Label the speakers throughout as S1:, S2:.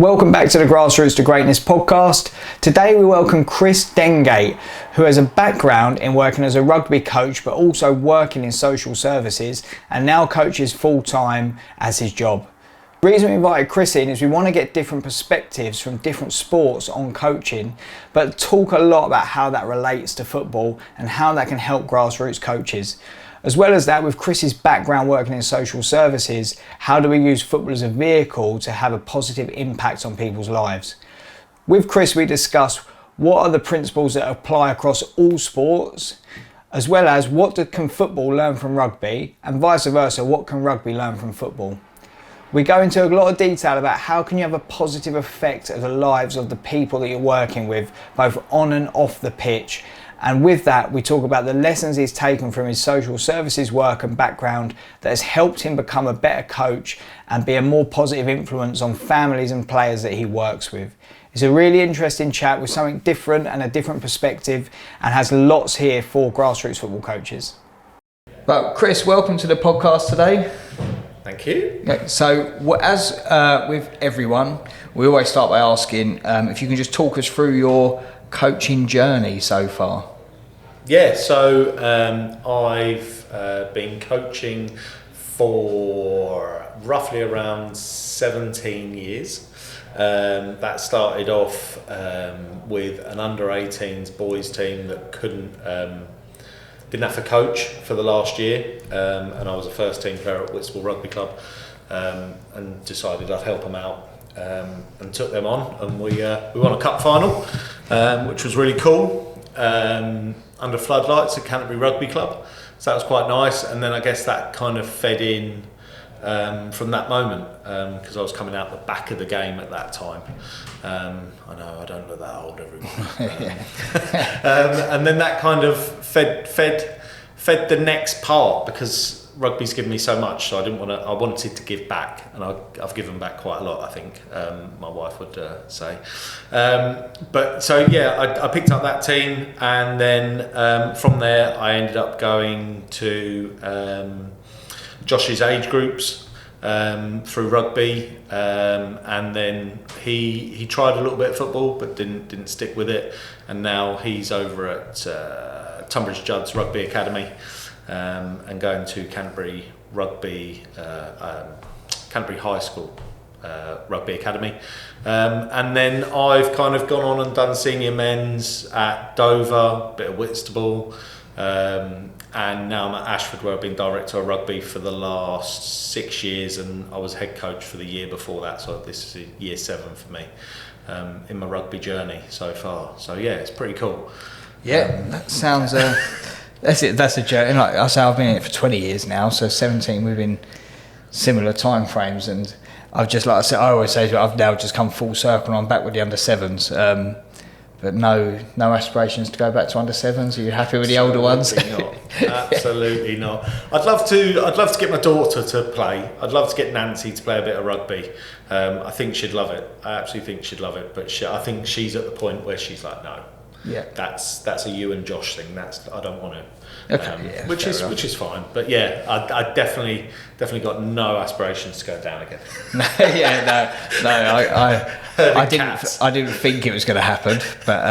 S1: Welcome back to the Grassroots to Greatness podcast. Today we welcome Chris Dengate, who has a background in working as a rugby coach but also working in social services and now coaches full-time as his job. The reason we invited Chris in is we want to get different perspectives from different sports on coaching, but talk a lot about how that relates to football and how that can help grassroots coaches. As well as that, with Chris's background working in social services, how do we use football as a vehicle to have a positive impact on people's lives? With Chris, we discuss what are the principles that apply across all sports, as well as can football learn from rugby, and vice versa, what can rugby learn from football? We go into a lot of detail about how can you have a positive effect of the lives of the people that you're working with, both on and off the pitch. And with that, we talk about the lessons he's taken from his social services work and background that has helped him become a better coach and be a more positive influence on families and players that he works with. It's a really interesting chat with something different and a different perspective, and has lots here for grassroots football coaches. But Chris, welcome to the podcast today.
S2: Thank you.
S1: Okay, so as with everyone, we always start by asking if you can just talk us through your coaching journey so far.
S2: Yeah, so I've been coaching for roughly around 17 years. That started off with an under-18s boys team that didn't have a coach for the last year, and I was a first team player at Whitstable Rugby Club, and decided I'd help them out. And took them on, and we won a cup final, which was really cool, under floodlights at Canterbury Rugby Club, so that was quite nice. And then I guess that kind of fed in from that moment, because I was coming out the back of the game at that time. I know I don't look that old, everyone. And then that kind of fed the next part, because rugby's given me so much, so I wanted to give back, and I've given back quite a lot, I think, my wife would say. But so yeah, I picked up that team, and then from there I ended up going to Josh's age groups through rugby, and then he tried a little bit of football but didn't stick with it, and now he's over at Tunbridge Judd's Rugby Academy. And going to Canterbury High School Rugby Academy, and then I've kind of gone on and done senior men's at Dover, a bit of Whitstable, and now I'm at Ashford, where I've been director of rugby for the last 6 years, and I was head coach for the year before that, so this is year 7 for me in my rugby journey so far. So yeah, it's pretty cool.
S1: Yeah, that sounds... That's it. That's a journey. Like I say, I've been in it for 20 years now, so 17 within similar time frames, and I've just, like I said, I always say, I've now just come full circle, and I'm back with the under 7s. But no aspirations to go back to under 7s. Are you happy with the older ones?
S2: Not. Absolutely not. I'd love to get my daughter to play. I'd love to get Nancy to play a bit of rugby. I think she'd love it. I absolutely think she'd love it. But I think she's at the point where she's like, no. Yeah, that's a you and Josh thing. I don't want to,
S1: okay,
S2: which is fine. But yeah, I definitely got no aspirations to go down again. I didn't think it was going to happen, but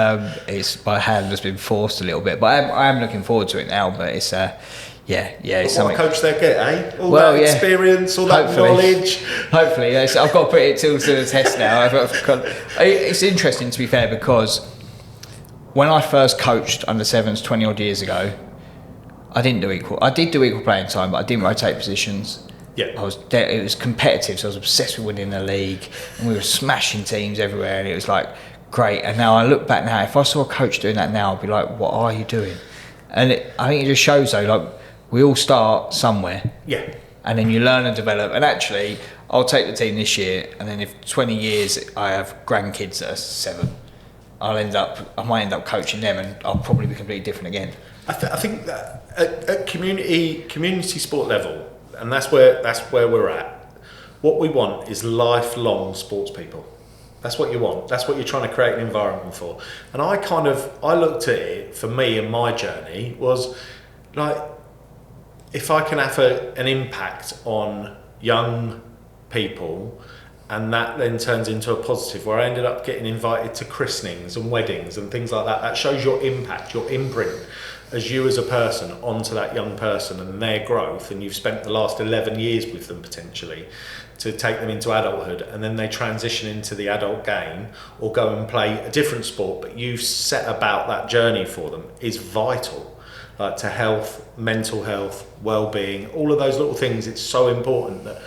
S2: my hand has been forced a little bit. But I am looking forward to it now. But it's it's something. What a coach they'll get, eh? All that experience, all that knowledge. Hopefully,
S1: I've got to put it to the test now. It's interesting, to be fair, because when I first coached under 7s 20 odd years ago, I did do equal playing time, but I didn't rotate positions.
S2: Yeah,
S1: it was competitive, so I was obsessed with winning the league, and we were smashing teams everywhere, and it was like great. And now I look back now, if I saw a coach doing that now, I'd be like, what are you doing? And I think it just shows though, like, we all start somewhere.
S2: Yeah.
S1: And then you learn and develop. And actually, I'll take the team this year, and then if 20 years I have grandkids that are 7, I might end up coaching them, and I'll probably be completely different again.
S2: I think that at community sport level, and that's where we're at. What we want is lifelong sports people. That's what you want. That's what you're trying to create an environment for. And I looked at it, for me and my journey, was like, if I can have an impact on young people and that then turns into a positive, where I ended up getting invited to christenings and weddings and things like that. That shows your impact, your imprint as you as a person onto that young person and their growth, and you've spent the last 11 years with them potentially to take them into adulthood, and then they transition into the adult game or go and play a different sport, but you've set about that journey for them, is vital. Like to health, mental health, well-being, all of those little things. It's so important that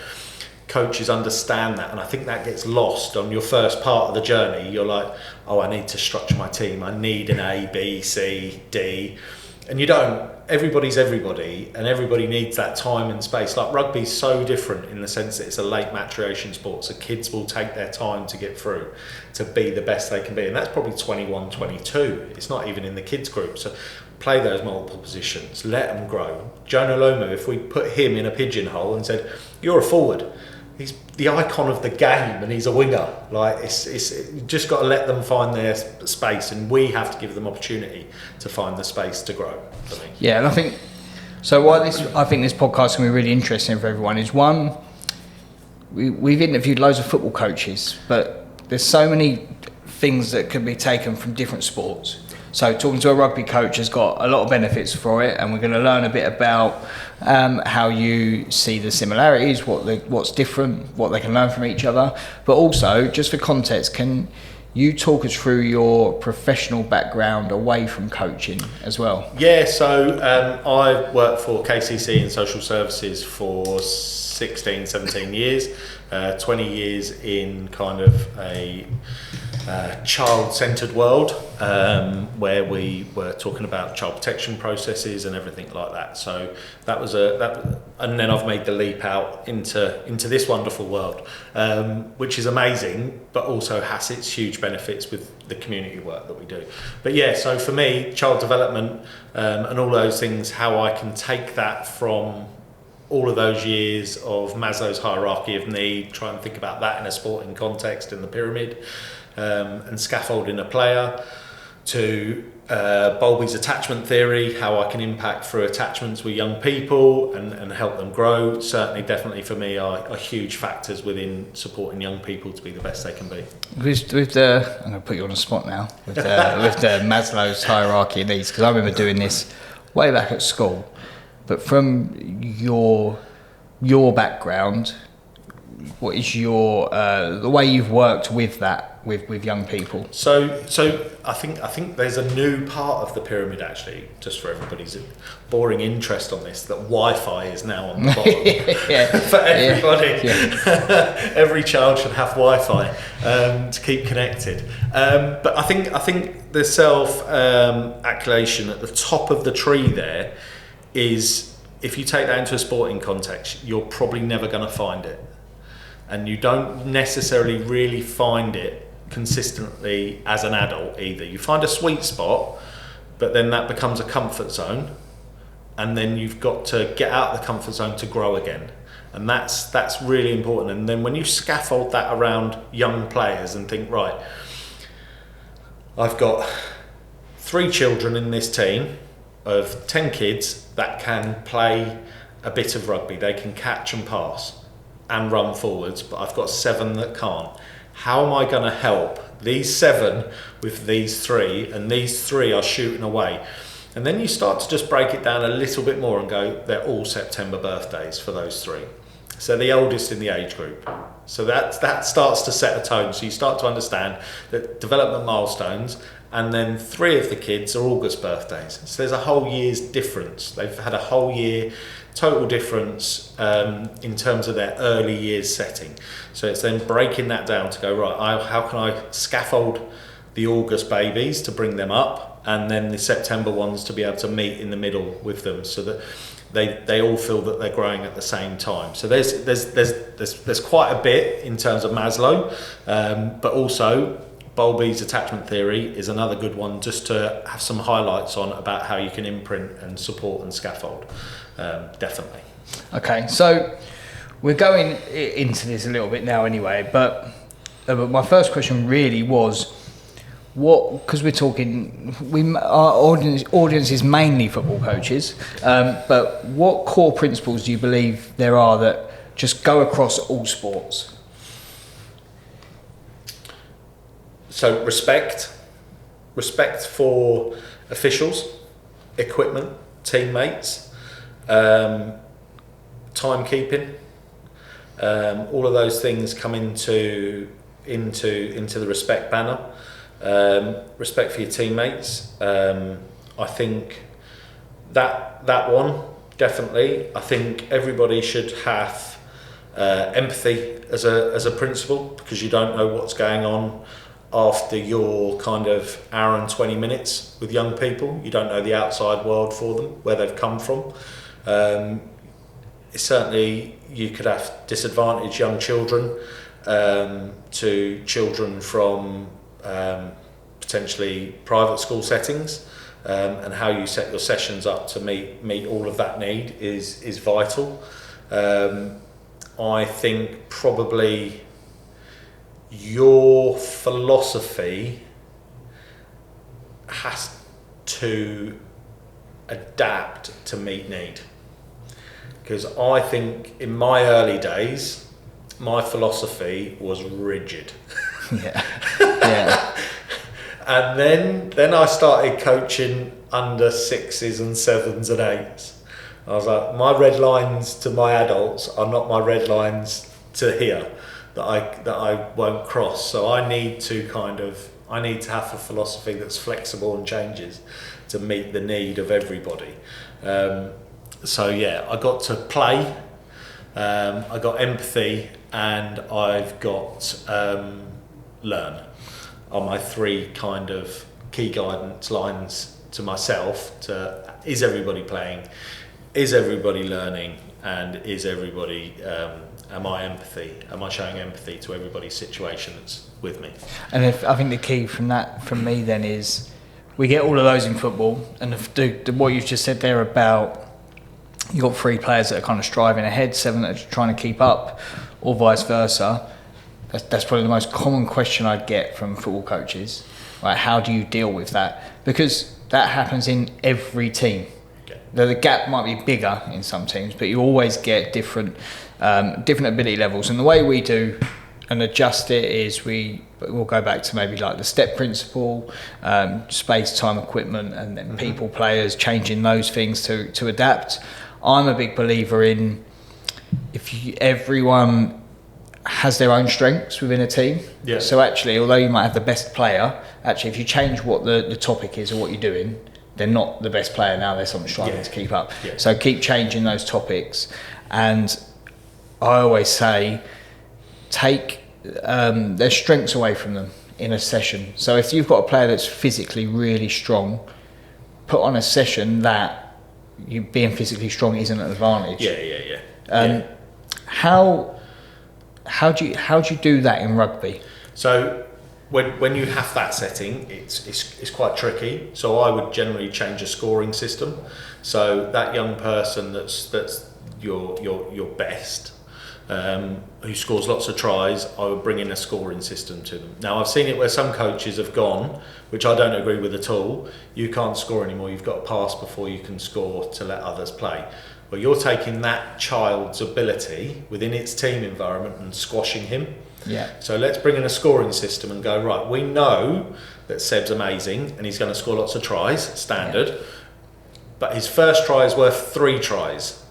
S2: coaches understand that, and I think that gets lost on your first part of the journey. You're like, oh, I need to structure my team, I need an A, B, C, D, and you don't. Everybody's everybody, and everybody needs that time and space. Like rugby's so different in the sense that it's a late maturation sport, so kids will take their time to get through to be the best they can be, and that's probably 21, 22. It's not even in the kids group. So play those multiple positions, let them grow. Jonah Lomu, if we put him in a pigeonhole and said, you're a forward, he's the icon of the game and he's a winger. Like it's you just got to let them find their space, and we have to give them opportunity to find the space to grow. For me.
S1: Yeah, and I think so. I think this podcast can be really interesting for everyone is, one, we've interviewed loads of football coaches, but there's so many things that can be taken from different sports. So talking to a rugby coach has got a lot of benefits for it, and we're going to learn a bit about how you see the similarities, what's different, what they can learn from each other. But also, just for context, can you talk us through your professional background away from coaching as well?
S2: Yeah, so I worked for KCC in social services for 16, 17 years, 20 years in kind of a child-centred world, where we were talking about child protection processes and everything like that. So that was and then I've made the leap out into this wonderful world, which is amazing, but also has its huge benefits with the community work that we do. But yeah, so for me, child development and all those things, how I can take that from all of those years of Maslow's hierarchy of need, try and think about that in a sporting context in the pyramid, and scaffolding a player, to Bowlby's attachment theory, how I can impact through attachments with young people and help them grow. Certainly, definitely for me are huge factors within supporting young people to be the best they can be.
S1: With the, I'm going to put you on the spot now, with the Maslow's hierarchy of needs, because I remember doing this way back at school. But from your background, what is your the way you've worked with that with young people? So
S2: I think there's a new part of the pyramid, actually, just for everybody's boring interest on this, that Wi-Fi is now on the bottom. For everybody. Yeah. Every child should have Wi-Fi to keep connected. But I think the self accolation at the top of the tree there is, if you take that into a sporting context, you're probably never going to find it. And you don't necessarily really find it consistently as an adult either. You find a sweet spot, but then that becomes a comfort zone, and then you've got to get out of the comfort zone to grow again. And that's really important. And then when you scaffold that around young players and think, right, I've got 3 children in this team of 10 kids that can play a bit of rugby, they can catch and pass and run forwards, but I've got 7 that can't. How am I going to help these 7 with these 3, and these 3 are shooting away? And then you start to just break it down a little bit more and go, they're all September birthdays for those 3. So the oldest in the age group. So that starts to set a tone. So you start to understand that development milestones, and then 3 of the kids are August birthdays. So there's a whole year's difference. They've had a whole year total difference in terms of their early years setting. So it's then breaking that down to go, right, how can I scaffold the August babies to bring them up, and then the September ones to be able to meet in the middle with them, so that they all feel that they're growing at the same time. So there's quite a bit in terms of Maslow, but also Bowlby's attachment theory is another good one, just to have some highlights on about how you can imprint and support and scaffold. Definitely. Okay, so we're going into this a little bit now anyway, but my first question really was, because we're talking, our audience is mainly football coaches, but what core principles do you believe there are that just go across all sports? So respect for officials, equipment, teammates, timekeeping, all of those things come into the respect banner. Respect for your teammates. I think that one definitely. I think everybody should have empathy as a principle, because you don't know what's going on after your kind of hour and 20 minutes with young people. You don't know the outside world for them, where they've come from. Certainly you could have disadvantaged young children to children from potentially private school settings, and how you set your sessions up to meet all of that need is vital. I think probably your philosophy has to adapt to meet need, because I think in my early days my philosophy was rigid. Yeah. And then I started coaching under 6s and 7s and 8s. I was like, my red lines to my adults are not my red lines to here that I won't cross. So I need to have a philosophy that's flexible and changes to meet the need of everybody. So yeah, I got to play, I got empathy, and I've got learn are my three kind of key guidance lines to myself. To is everybody playing, is everybody learning, and is everybody am I showing empathy to everybody's situation that's with me?
S1: And I think the key from me then is we get all of those in football, and what you've just said there about you've got 3 players that are kind of striving ahead, 7 that are trying to keep up, or vice versa. That's probably the most common question I'd get from football coaches. Right? How do you deal with that? Because that happens in every team. Okay. The gap might be bigger in some teams, but you always get different ability levels. And the way we do and adjust it is we'll go back to maybe like the step principle, space, time, equipment, and then people, players, changing those things to adapt. I'm a big believer in everyone has their own strengths within a team. Yeah. So actually, although you might have the best player, actually if you change what the topic is or what you're doing, they're not the best player now, they're someone struggling to keep up. Yeah. So keep changing those topics. And I always say, take their strengths away from them in a session. So if you've got a player that's physically really strong, put on a session that you being physically strong isn't an advantage. Yeah. How do you do that in rugby?
S2: So when you have that setting, it's quite tricky. So I would generally change a scoring system. So that young person that's your best, who scores lots of tries, I would bring in a scoring system to them. Now I've seen it where some coaches have gone, which I don't agree with at all. You can't score anymore. You've got to pass before you can score to let others play. But you're taking that child's ability within its team environment and squashing him. Yeah. So let's bring in a scoring system and go, right, we know that Seb's amazing and he's going to score lots of tries, standard, but his first try is worth 3 tries.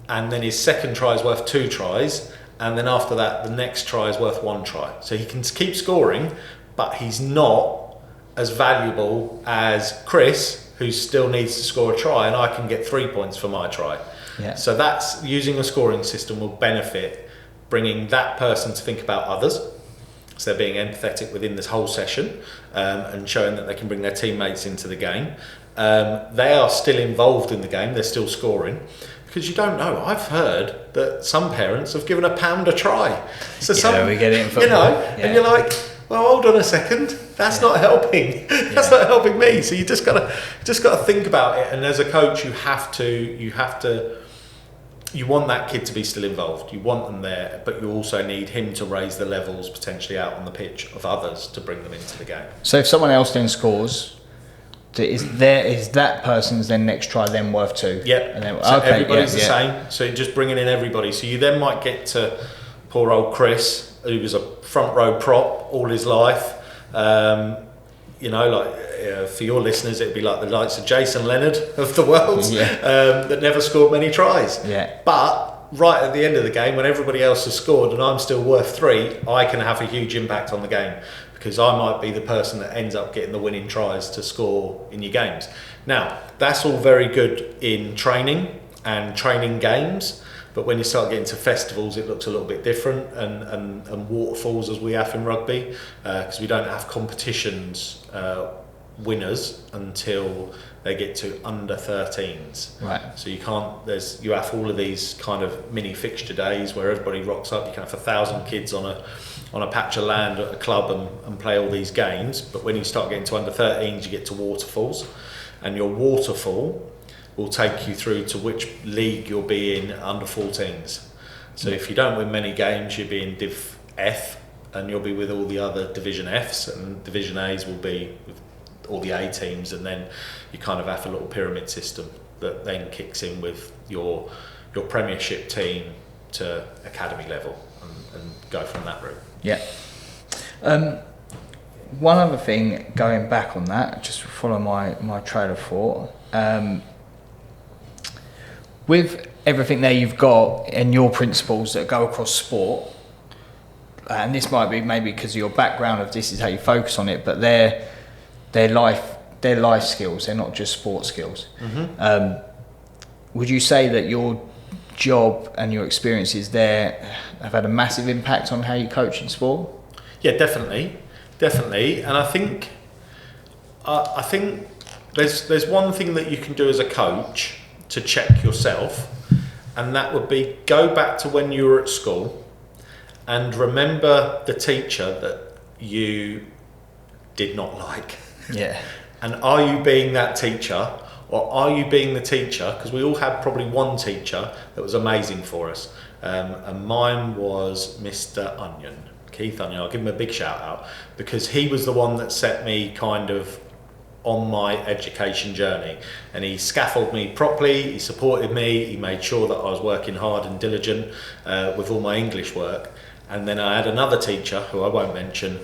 S2: And then his second try is worth 2 tries. And then after that, the next try is worth 1 try. So he can keep scoring, but he's not as valuable as Chris, who still needs to score a try, and I can get 3 points for my try. Yeah. So that's using a scoring system will benefit bringing that person to think about others. So they're being empathetic within this whole session, and showing that they can bring their teammates into the game. They are still involved in the game, they're still scoring. Because you don't know. I've heard that some parents have given £1 a try. So
S1: we get it in football.
S2: And you're like, well, hold on a second. That's not helping. That's not helping me. So you just gotta think about it. And as a coach, you want that kid to be still involved. You want them there, but you also need him to raise the levels potentially out on the pitch of others to bring them into the game.
S1: So if someone else then scores, is that person's then next try then worth 2?
S2: Yeah. And then, so everybody's the same. So you're just bringing in everybody. So you then might get to poor old Chris, who was a front row prop all his life, You know, like for your listeners, it'd be like the likes of Jason Leonard of the world, that never scored many tries.
S1: Yeah.
S2: But right at the end of the game, when everybody else has scored and I'm still worth 3, I can have a huge impact on the game, because I might be the person that ends up getting the winning tries to score in your games. Now, that's all very good in training and training games, but when you start getting to festivals, it looks a little bit different, and waterfalls, as we have in rugby, because we don't have competitions winners until they get to under 13s.
S1: Right.
S2: So you have all of these kind of mini fixture days where everybody rocks up. You can have 1,000 kids on a patch of land at a club and play all these games. But when you start getting to under 13s, you get to waterfalls, and your waterfall will take you through to which league you'll be in under 14s. So if you don't win many games, you'll be in Div F, and you'll be with all the other Division Fs, and Division As will be with all the A teams, and then you kind of have a little pyramid system that then kicks in with your Premiership team to academy level, and go from that route.
S1: Yeah. One other thing, going back on that, just to follow my trail of thought, with everything there you've got and your principles that go across sport, and this might be maybe because of your background of this is how you focus on it, but they're life skills, they're not just sport skills. Mm-hmm. Would you say that your job and your experiences there have had a massive impact on how you coach in sport?
S2: Yeah, definitely, and I think there's one thing that you can do as a coach to check yourself, and that would be go back to when you were at school and remember the teacher that you did not like.
S1: Yeah.
S2: And are you being that teacher, or are you being the teacher? Because we all had probably one teacher that was amazing for us, and mine was Mr. Onion, Keith Onion. I'll give him a big shout out, because he was the one that set me kind of on my education journey, and he scaffolded me properly, he supported me, he made sure that I was working hard and diligent with all my English work. And then I had another teacher, who I won't mention,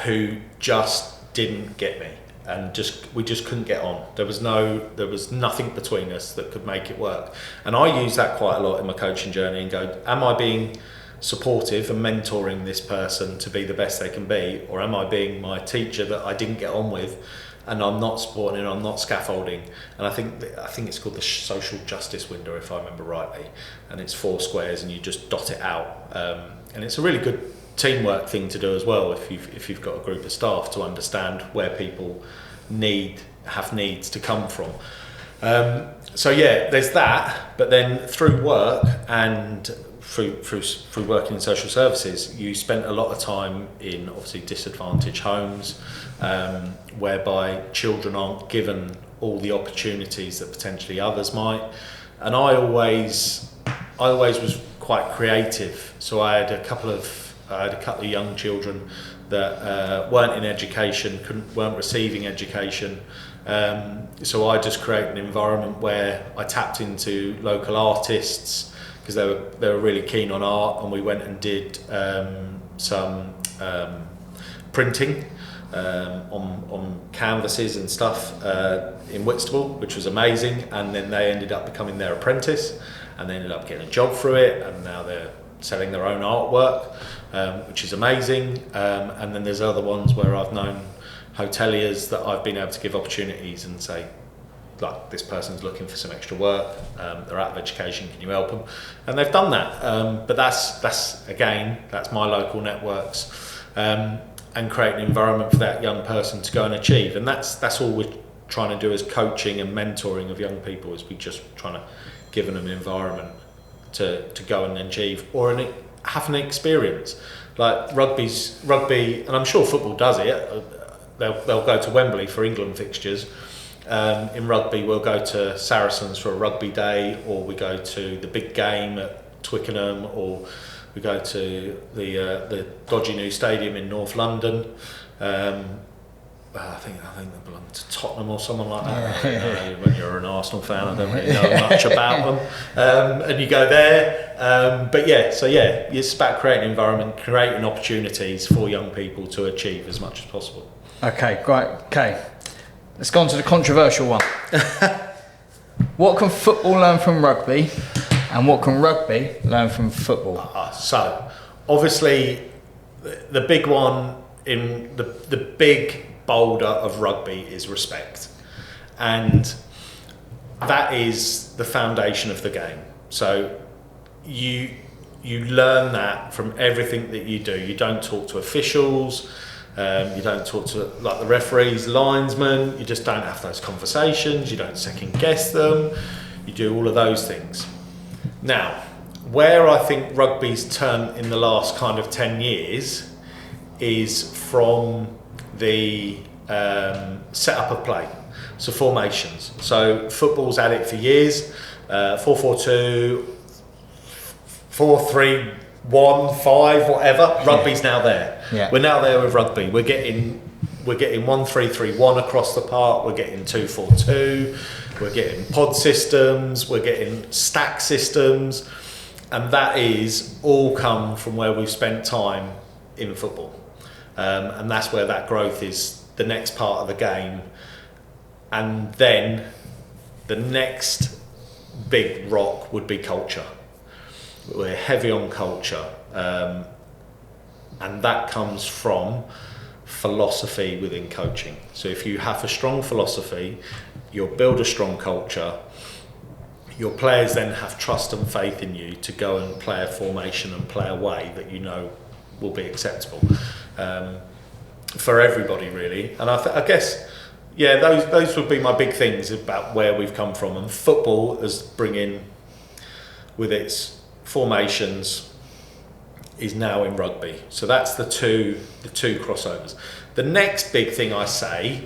S2: who just didn't get me, and we just couldn't get on. There was nothing between us that could make it work. And I use that quite a lot in my coaching journey, and go, am I being supportive and mentoring this person to be the best they can be, or am I being my teacher that I didn't get on with, and I'm not supporting and I'm not scaffolding? And I think it's called the social justice window, if I remember rightly, and it's 4 squares and you just dot it out, and it's a really good teamwork thing to do as well, if you've got a group of staff, to understand where people have needs to come from. So yeah, there's that. But then through work and through working in social services, you spent a lot of time in obviously disadvantaged homes, whereby children aren't given all the opportunities that potentially others might. And I always was quite creative. So I had a couple of young children that weren't in education, weren't receiving education. So I just created an environment where I tapped into local artists, because they were really keen on art, and we went and did some printing on canvases and stuff in Whitstable, which was amazing. And then they ended up becoming their apprentice, and they ended up getting a job through it, and now they're selling their own artwork, which is amazing. And then there's other ones where I've known hoteliers that I've been able to give opportunities and say, like, this person's looking for some extra work, they're out of education, can you help them? And they've done that. But that's my local networks, and create an environment for that young person to go and achieve. And that's all we're trying to do as coaching and mentoring of young people, is we just trying to give them an environment to go and achieve, or have an experience. Like rugby, and I'm sure football does it, they'll go to Wembley for England fixtures. In rugby, we'll go to Saracens for a rugby day, or we go to the big game at Twickenham, or we go to the dodgy new stadium in North London. I think they belong to Tottenham or someone like that. When you're an Arsenal fan, I don't really know much about them. And you go there. But it's about creating an environment, creating opportunities for young people to achieve as much as possible.
S1: Okay, great. Okay, let's go on to the controversial one. What can football learn from rugby, and what can rugby learn from football?
S2: So, obviously, the big one in the big boulder of rugby is respect, and that is the foundation of the game. So, you learn that from everything that you do. You don't talk to officials. You don't talk to like the referees, linesmen. You just don't have those conversations. You don't second guess them. You do all of those things. Now, where I think rugby's turned in the last kind of 10 years is from the setup of play, so formations. So football's had it for years, 4-4-2, 4-3-1, 5, whatever. Rugby's now there.
S1: Yeah.
S2: We're now there with rugby. We're getting 1-3-3-1 across the park. We're getting 2-4-2. We're getting pod systems. We're getting stack systems, and that is all come from where we've spent time in football, and that's where that growth is. The next part of the game, and then the next big rock would be culture. We're heavy on culture, and that comes from philosophy within coaching. So if you have a strong philosophy, you'll build a strong culture. Your players then have trust and faith in you to go and play a formation and play a way that you know will be acceptable for everybody, really. And I guess, those would be my big things about where we've come from. And football is bringing, with its formations, is now in rugby. So that's the two crossovers. The next big thing I say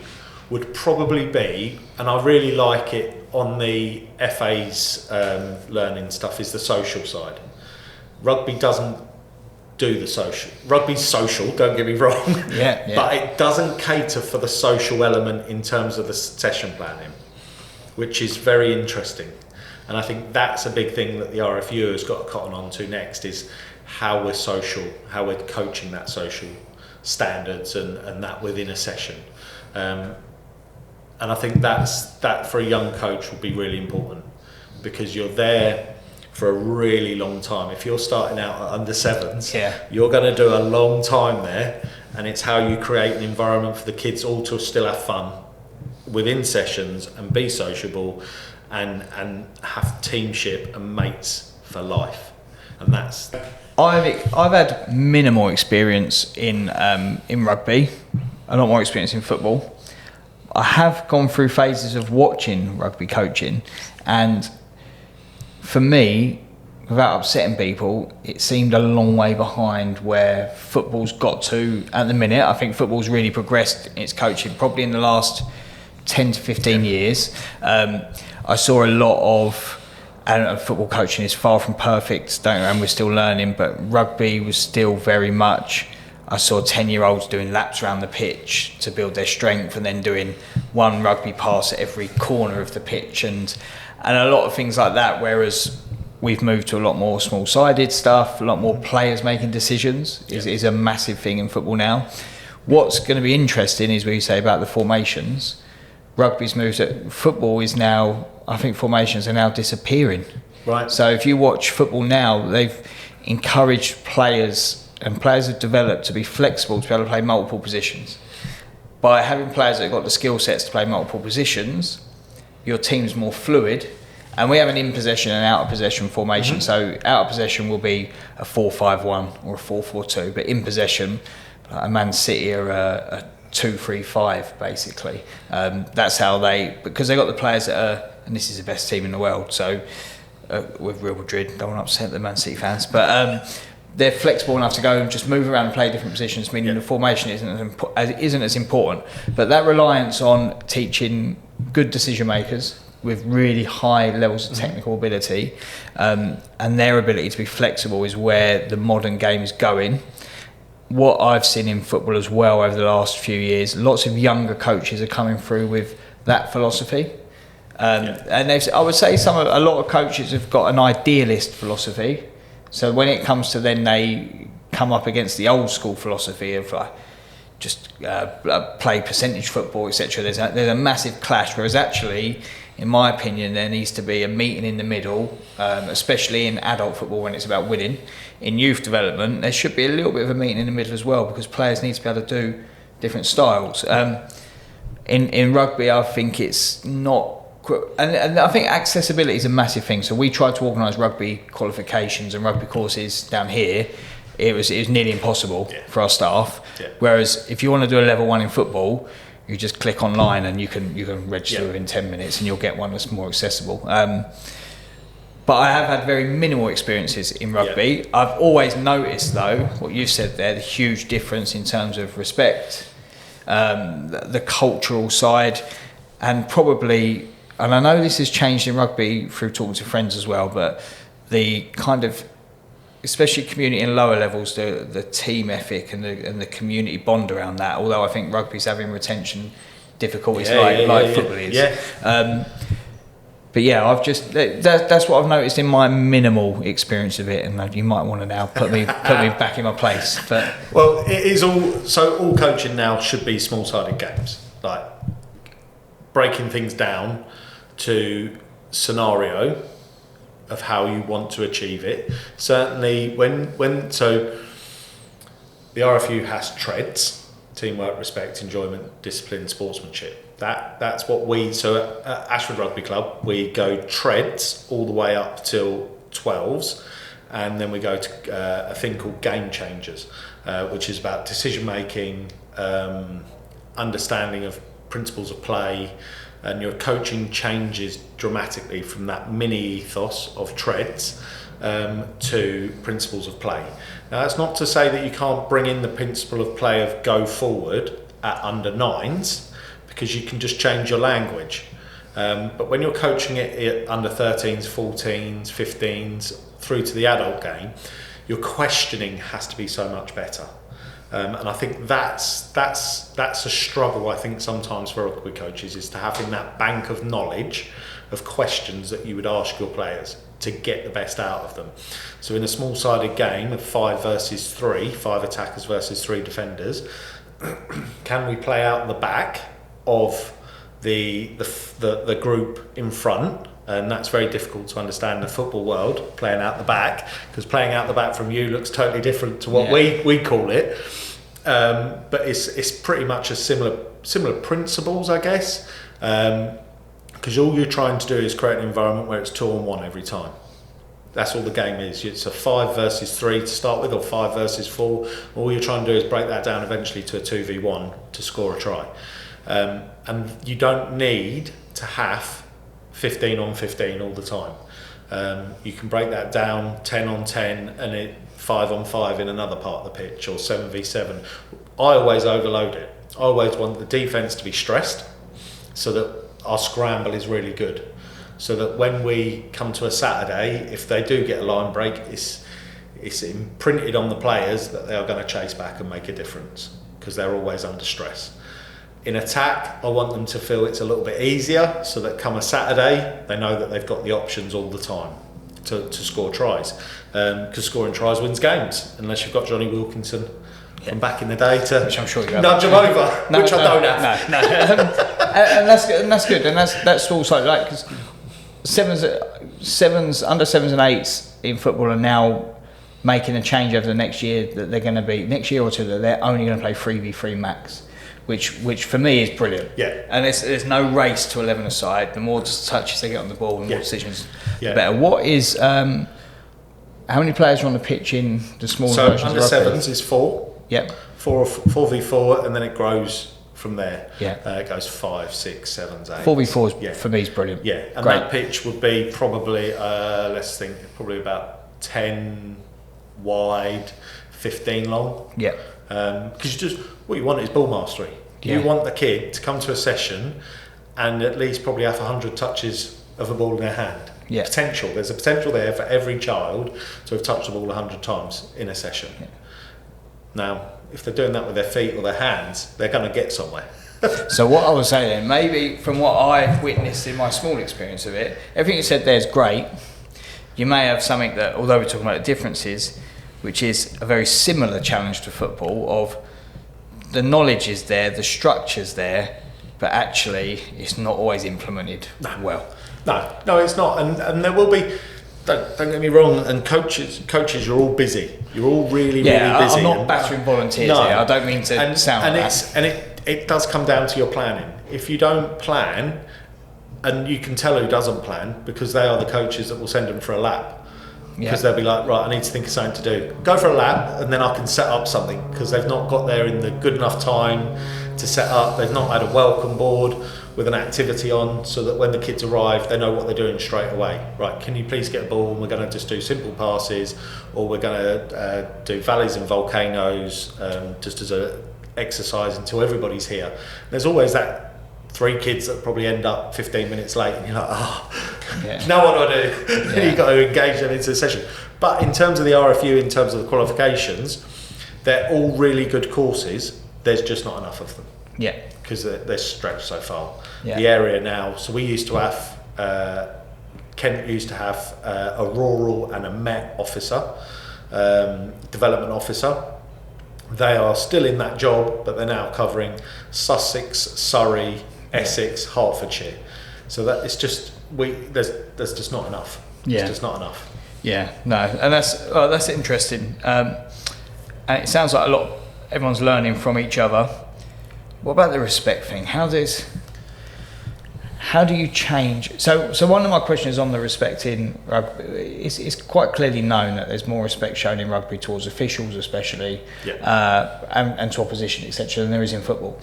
S2: would probably be, and I really like it on the FA's learning stuff, is the social side. Rugby doesn't do the social. Rugby's social, don't get me wrong, but it doesn't cater for the social element in terms of the session planning, which is very interesting. And I think that's a big thing that the RFU has got to cotton on to next, is how we're social, how we're coaching that social standards and that within a session. And I think that for a young coach would be really important, because you're there for a really long time. If you're starting out at under sevens, you're going to do a long time there, and it's how you create an environment for the kids all to still have fun within sessions and be sociable and have teamship and mates for life. And that's...
S1: I've had minimal experience in rugby, a lot more experience in football. I have gone through phases of watching rugby coaching, and for me, without upsetting people, it seemed a long way behind where football's got to at the minute. I think football's really progressed in its coaching probably in the last 10 to 15 years. I saw a lot of, and football coaching is far from perfect, and we're still learning, but rugby was still very much, I saw 10-year-olds doing laps around the pitch to build their strength, and then doing one rugby pass at every corner of the pitch, and a lot of things like that, whereas we've moved to a lot more small-sided stuff, a lot more players making decisions is a massive thing in football now. What's going to be interesting is what you say about the formations. Rugby's moved to football is now, I think formations are now disappearing.
S2: Right.
S1: So if you watch football now, they've encouraged players, and players have developed to be flexible to be able to play multiple positions. By having players that have got the skill sets to play multiple positions, your team's more fluid, and we have an in possession and out of possession formation. Mm-hmm. So out of possession will be a 4-5-1 or a 4-4-2, but in possession, a Man City are a 2-3-5 basically. That's how because they got the players that are, and this is the best team in the world. So with Real Madrid, don't want to upset the Man City fans, but they're flexible enough to go and just move around and play different positions, meaning the formation isn't as important. But that reliance on teaching good decision makers with really high levels of technical ability and their ability to be flexible is where the modern game is going. what I've seen in football as well over the last few years, lots of younger coaches are coming through with that philosophy. And I would say a lot of coaches have got an idealist philosophy. So when it comes to then they come up against the old school philosophy of just play percentage football, etc. There's a massive clash. Whereas actually, in my opinion, there needs to be a meeting in the middle, especially in adult football when it's about winning. In youth development, there should be a little bit of a meeting in the middle as well, because players need to be able to do different styles. In rugby, I think it's not. And I think accessibility is a massive thing. So we tried to organise rugby qualifications and rugby courses down here. It was nearly impossible for our staff. Yeah. Whereas if you want to do a level 1 in football, you just click online and you can register within 10 minutes and you'll get one that's more accessible. But I have had very minimal experiences in rugby. Yeah. I've always noticed, though, what you've said there, the huge difference in terms of respect, the cultural side, and probably, and I know this has changed in rugby through talking to friends as well, but the kind of, especially community and lower levels, the team ethic and the community bond around that. Although I think rugby's having retention difficulties like football is. Yeah. But yeah, that's what I've noticed in my minimal experience of it, and you might want to now put me back in my place. But
S2: well, it is all coaching now should be small-sided games, like breaking things down to scenario of how you want to achieve it. Certainly so the RFU has treads: teamwork, respect, enjoyment, discipline, sportsmanship. That's what so at Ashford Rugby Club we go treads all the way up till 12s, and then we go to a thing called game changers, which is about decision making, understanding of principles of play, and your coaching changes dramatically from that mini ethos of treads to principles of play. Now, that's not to say that you can't bring in the principle of play of go forward at under 9s, because you can just change your language. But when you're coaching it at under 13s, 14s, 15s, through to the adult game, your questioning has to be so much better. And I think that's a struggle, I think, sometimes for rugby coaches, is to having that bank of knowledge of questions that you would ask your players to get the best out of them. So in a small-sided game of 5 versus 3, 5 attackers versus 3 defenders, can we play out the back of the group in front? And that's very difficult to understand in the football world, playing out the back, because playing out the back from you looks totally different to what we call it. But it's pretty much a similar principles, I guess, because all you're trying to do is create an environment where it's 2-on-1 every time. That's all the game is. It's a 5 versus 3 to start with, or 5 versus 4. All you're trying to do is break that down eventually to a 2v1 to score a try. And you don't need to have 15 on 15 all the time. You can break that down 10 on 10 and 5 on 5 in another part of the pitch, or 7v7. I always overload it. I always want the defence to be stressed so that our scramble is really good. So that when we come to a Saturday, if they do get a line break, it's imprinted on the players that they are going to chase back and make a difference, because they're always under stress. In attack, I want them to feel it's a little bit easier, so that come a Saturday, they know that they've got the options all the time to score tries. Because scoring tries wins games, unless you've got Johnny Wilkinson from back in the day to
S1: which I'm sure you have.
S2: Nudge them over, which I don't have.
S1: No. And that's good, and that's also like, because sevens, under 7s and 8s in football are now making a change over the next year, that they're going to be, next year or two, that they're only going to play 3v3 max. Which for me is brilliant. Yeah. And there's no race to 11 aside. The more touches they get on the ball, the more decisions, the better. What is how many players are on the pitch in the smaller versions?
S2: So under 7s is 4.
S1: Yep.
S2: 4v4, and then it grows from there.
S1: Yeah.
S2: It goes 5, 6, 7s, 8s.
S1: 4v4 for me is brilliant.
S2: Yeah. And that pitch would be probably probably about 10 wide, 15 long.
S1: Yeah.
S2: Because what you want is ball mastery. You want the kid to come to a session and at least probably have 100 touches of a ball in their hand.
S1: Yeah.
S2: Potential. There's a potential there for every child to have touched the ball 100 times in a session. Yeah. Now, if they're doing that with their feet or their hands, they're going to get somewhere.
S1: So what I was saying, maybe from what I've witnessed in my small experience of it, everything you said there is great. You may have something that, although we're talking about the differences, which is a very similar challenge to football, of the knowledge is there, the structure's there, but actually it's not always implemented well.
S2: No, it's not. And there will be, don't get me wrong, and coaches, you're all busy. You're all really busy.
S1: I'm not battering volunteers here. I don't mean to sound like that.
S2: And it does come down to your planning. If you don't plan, and you can tell who doesn't plan, because they are the coaches that will send them for a lap. Because they'll be like, right, I need to think of something to do. Go for a lap, and then I can set up something, because they've not got there in the good enough time to set up. They've not had a welcome board with an activity on, so that when the kids arrive, they know what they're doing straight away. Right, can you please get a ball, and we're going to just do simple passes, or we're going to do valleys and volcanoes, just as a exercise until everybody's here. There's always that 3 kids that probably end up 15 minutes late, and you're like, now what do I do? You've got to engage them into the session. But in terms of the RFU, in terms of the qualifications, they're all really good courses. There's just not enough of them. Yeah. Because they're stretched so far. Yeah. The area now, so we used to have, Kent used to have a rural and a Met officer, development officer. They are still in that job, but they're now covering Sussex, Surrey, Essex, Hertfordshire. So that it's just there's just not enough.
S1: Yeah.
S2: It's just not enough.
S1: Yeah, no, and that's interesting. And it sounds like everyone's learning from each other. What about the respect thing? How do you change? So one of my questions on the respect in rugby, it's quite clearly known that there's more respect shown in rugby towards officials, especially, and to opposition, etc., than there is in football.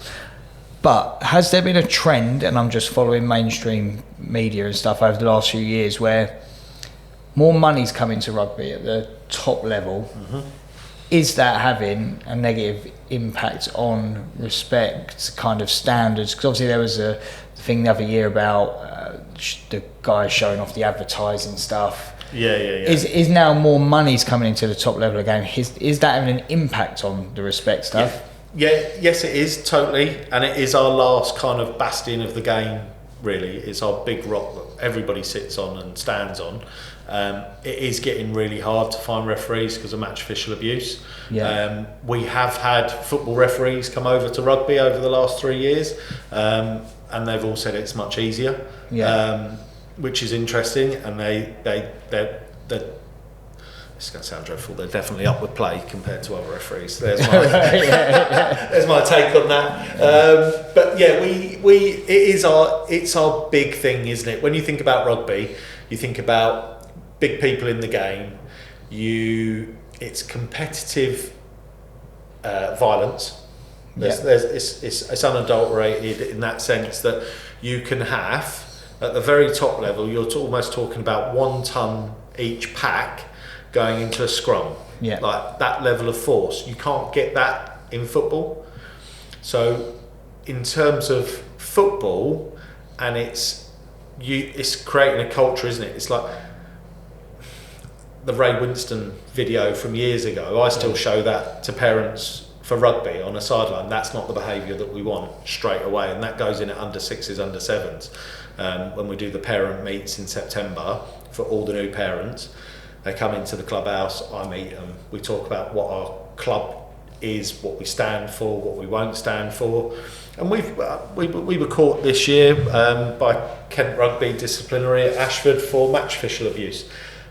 S1: But has there been a trend, and I'm just following mainstream media and stuff over the last few years, where more money's coming to rugby at the top level? Mm-hmm. Is that having a negative impact on respect kind of standards? Because obviously there was a thing the other year about the guys showing off the advertising stuff.
S2: Yeah.
S1: Is now more money's coming into the top level again? Is that having an impact on the respect stuff?
S2: Yes, it is, totally. And it is our last kind of bastion of the game, really. It's our big rock that everybody sits on and stands on. It is getting really hard to find referees because of match official abuse. We have had football referees come over to rugby over the last 3 years, and they've all said it's much easier, which is interesting. And they're it's going to sound dreadful, they're definitely up with play compared to other referees. There's my there's my take on that. But yeah, it's our big thing, isn't it? When you think about rugby, you think about big people in the game. It's competitive violence. It's unadulterated in that sense that you can have at the very top level. You're almost talking about 1 ton each pack going into a scrum. Like that level of force. You can't get that in football. So in terms of football, and it's creating a culture, isn't it? It's like the Ray Winston video from years ago. I still show that to parents for rugby on a sideline. That's not the behaviour that we want straight away, and that goes in at under 6s, under 7s. When we do the parent meets in September for all the new parents, they come into the clubhouse, I meet them, we talk about what our club is, what we stand for, what we won't stand for. And we were caught this year by Kent Rugby disciplinary at Ashford for match official abuse.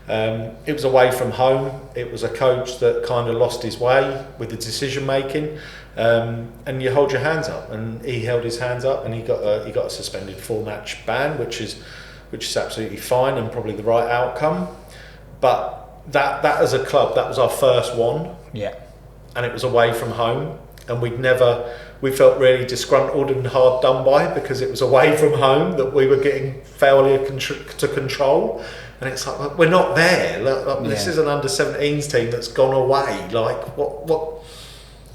S2: It was away from home. It was a coach that kind of lost his way with the decision making, and you hold your hands up, and he held his hands up, and he got a suspended 4-match ban, which is absolutely fine and probably the right outcome. But that as a club, that was our first one, and it was away from home, and we felt really disgruntled and hard done by because it was away from home that we were getting failure to control. And it's like, we're not there. This is an under-17s team that's gone away. Like, what?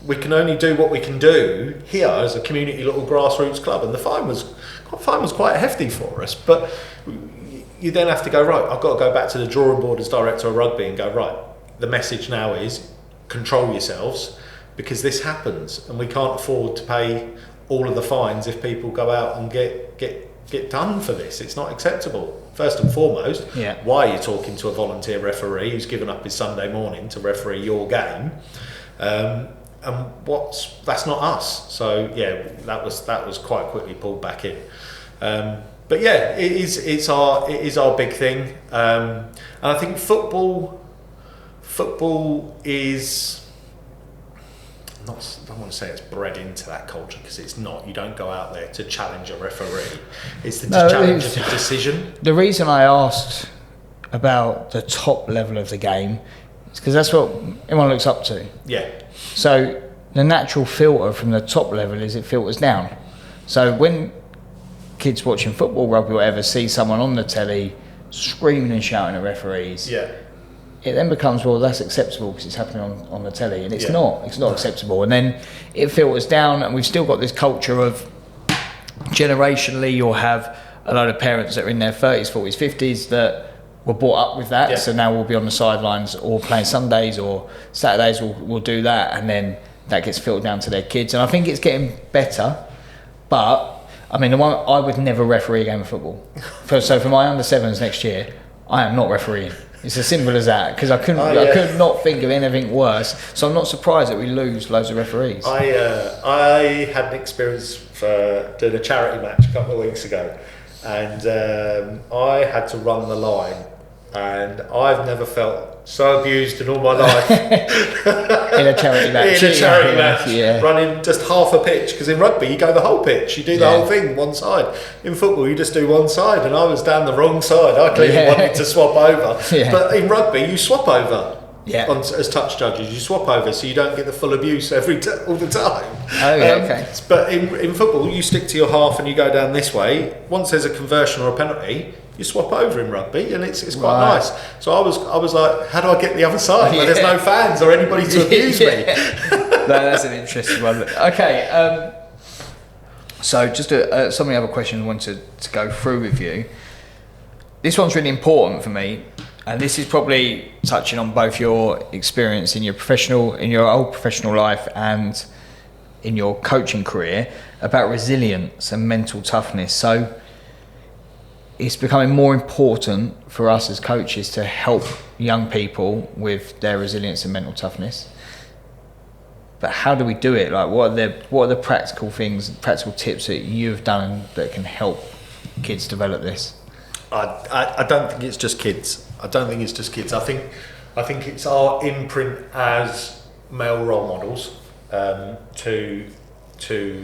S2: We can only do what we can do here as a community little grassroots club. And the fine was quite hefty for us. But you then have to go, right, I've got to go back to the drawing board as director of rugby and go, right, the message now is control yourselves. because this happens, and we can't afford to pay all of the fines if people go out and get done for this. It's not acceptable. First and foremost, why are you talking to a volunteer referee who's given up his Sunday morning to referee your game? And that's not us. So yeah, that was quite quickly pulled back in. But yeah, it is our big thing. And I think football is, I don't want to say it's bred into that culture, because it's not. You don't go out there to challenge a referee. It's the challenge of the decision.
S1: The reason I asked about the top level of the game is because that's what everyone looks up to.
S2: Yeah.
S1: So the natural filter from the top level is it filters down. So when kids watching football, rugby, whatever, see someone on the telly screaming and shouting at referees, it then becomes, well, that's acceptable because it's happening on the telly, and it's not acceptable. And then it filters down, and we've still got this culture of, generationally, you'll have a load of parents that are in their 30s, 40s, 50s that were brought up with that. So now we'll be on the sidelines or playing Sundays or Saturdays, we'll do that, and then that gets filtered down to their kids. And I think it's getting better, but I mean, I would never referee a game of football. So for my under 7s next year, I am not refereeing. It's as simple as that, because I could not think of anything worse. So I'm not surprised that we lose loads of referees.
S2: I had an experience for doing a charity match a couple of weeks ago, and I had to run the line, and I've never felt so abused in all my life.
S1: In a charity match.
S2: Running just half a pitch, because in rugby you go the whole pitch, you do the whole thing one side. In football you just do one side, and I was down the wrong side. I clearly wanted to swap over, but in rugby you swap over. As touch judges, you swap over so you don't get the full abuse all the time. But in football you stick to your half and you go down this way. Once there's a conversion or a penalty, you swap over in rugby, and it's quite nice. So I was like, how do I get the other side where there's no fans or anybody to abuse me?
S1: No, that's an interesting one. Okay, so just some of the other questions I wanted to go through with you. This one's really important for me, and this is probably touching on both your experience in your old professional life and in your coaching career, about resilience and mental toughness. So it's becoming more important for us as coaches to help young people with their resilience and mental toughness. But how do we do it? Like, what are the practical things, practical tips that you've done that can help kids develop this?
S2: I don't think it's just kids. I think it's our imprint as male role models to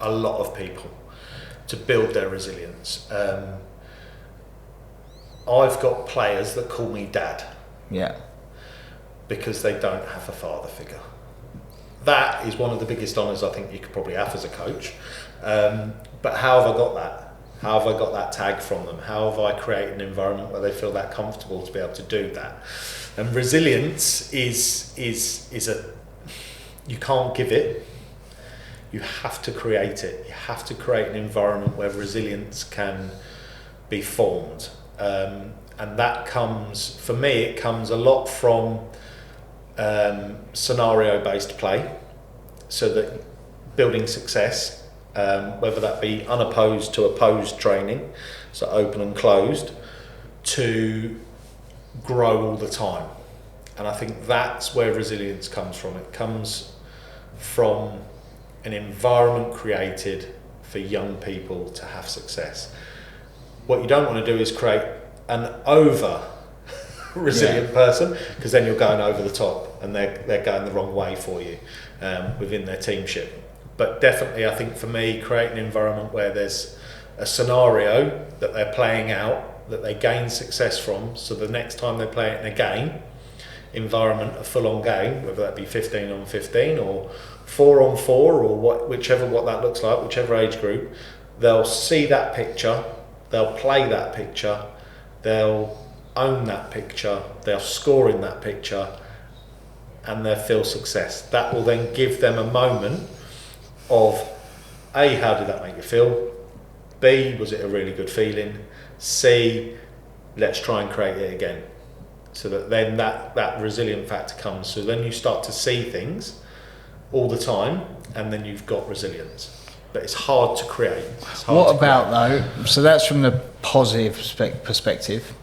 S2: a lot of people, to build their resilience. I've got players that call me dad. Because they don't have a father figure. That is one of the biggest honours I think you could probably have as a coach. But how have I got that? How have I got that tag from them? How have I created an environment where they feel that comfortable to be able to do that? And resilience is you can't give it. You have to create it. You have to create an environment where resilience can be formed. And that comes, for me, it comes a lot from scenario-based play, so that building success, whether that be unopposed to opposed training, so open and closed, to grow all the time. And I think that's where resilience comes from. It comes from an environment created for young people to have success. What you don't want to do is create an over resilient person, because then you're going over the top and they're going the wrong way for you within their teamship. But definitely, I think for me, create an environment where there's a scenario that they're playing out, that they gain success from, so the next time they play it in a game environment, a full-on game, whether that be 15 on 15 or 4 on 4 or whichever that looks like, whichever age group, they'll see that picture, they'll play that picture, they'll own that picture, they'll score in that picture, and they'll feel success. That will then give them a moment of A, how did that make you feel? B, was it a really good feeling? C, let's try and create it again. so that then that resilient factor comes. So then you start to see things all the time, and then you've got resilience. But it's hard to create.
S1: What about though? So that's from the positive perspective.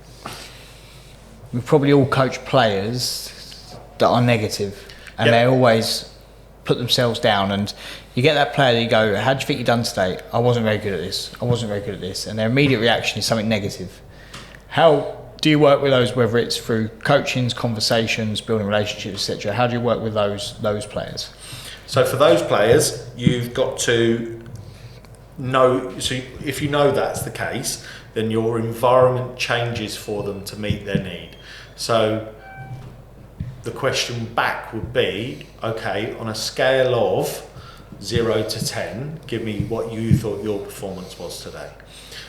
S1: We probably all coach players that are negative, and they always put themselves down. And you get that player that you go, "How do you think you done today?" "I wasn't very good at this. I wasn't very good at this." And their immediate reaction is something negative. How do you work with those? Whether it's through coachings, conversations, building relationships, etc. How do you work with those players?
S2: So for those players, you've got to know. So if you know that's the case, then your environment changes for them to meet their need. So the question back would be, okay, on a scale of 0 to 10, give me what you thought your performance was today.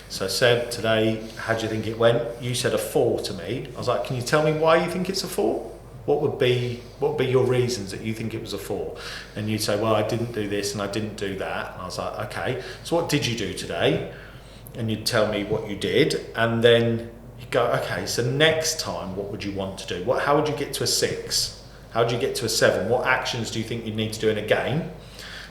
S2: So Seb, today, how do you think it went? You said a 4 to me. I was like, can you tell me why you think it's a 4? What would be your reasons that you think it was a 4? And you'd say, well, I didn't do this and I didn't do that. And I was like, okay, so what did you do today? And you'd tell me what you did. And then you go, okay, so next time, what would you want to do? How would you get to a 6? How would you get to a 7? What actions do you think you need to do in a game